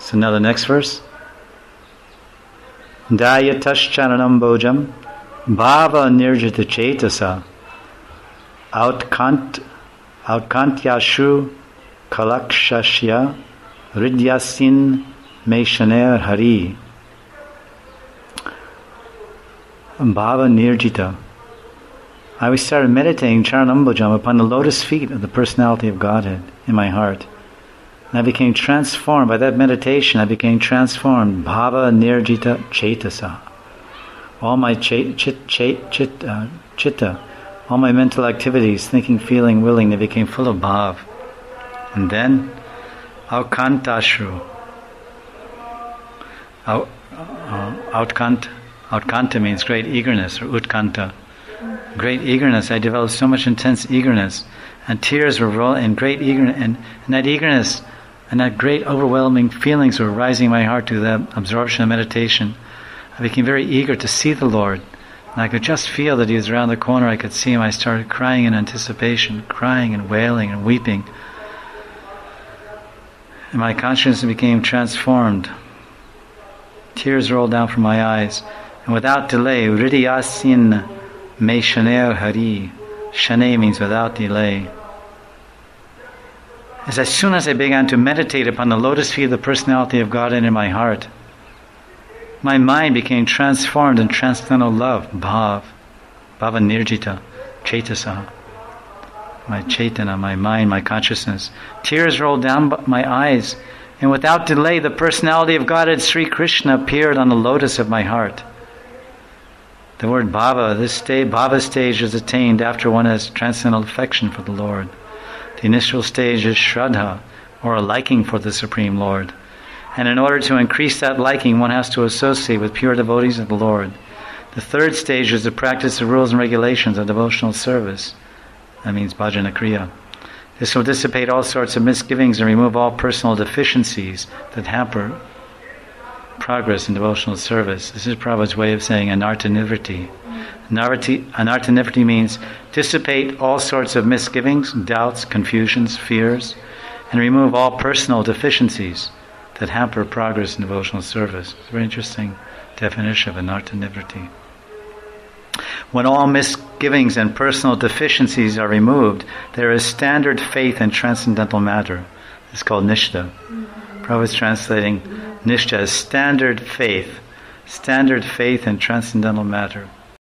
So now the next verse. Dayataschananam bojam bhava nirjita chetasa outkantyashu kalakshashya ridyasin meshaner hari. Bhava nirjita. I started meditating Charanambojam upon the lotus feet of the personality of Godhead in my heart. And I became transformed. By that meditation, I became transformed. Bhava nirjita chetasa. All my chitta, all my mental activities, thinking, feeling, willing, they became full of bhav. And then, aukantashu. Outkanta means great eagerness, or utkanta. Great eagerness. I developed so much intense eagerness, and tears were rolling, and great eagerness, and that eagerness, and that great overwhelming feelings were rising in my heart to the absorption of meditation. I became very eager to see the Lord, and I could just feel that He was around the corner. I could see Him. I started crying in anticipation, crying and wailing and weeping, and my consciousness became transformed. Tears rolled down from my eyes, and without delay, Ridyasin Me shaner hari. Shane means without delay. As soon as I began to meditate upon the lotus feet of the personality of God in my heart, my mind became transformed in transcendental love, bhav, bhava nirjita, chetasa. My chetana, my mind, my consciousness. Tears rolled down my eyes, and without delay the personality of Godhead Sri Krishna appeared on the lotus of my heart. The word bhava, bhava stage is attained after one has transcendental affection for the Lord. The initial stage is shraddha, or a liking for the Supreme Lord. And in order to increase that liking, one has to associate with pure devotees of the Lord. The third stage is the practice of rules and regulations of devotional service. That means bhajana kriya. This will dissipate all sorts of misgivings and remove all personal deficiencies that hamper progress in devotional service. This is Prabhupada's way of saying anartha nivriti. Anartha nivriti means dissipate all sorts of misgivings, doubts, confusions, fears, and remove all personal deficiencies that hamper progress in devotional service. It's a very interesting definition of anartha nivriti. When all misgivings and personal deficiencies are removed, there is standard faith in transcendental matter. It's called nishtha. Prabhupada is translating nishtha as standard faith in transcendental matter.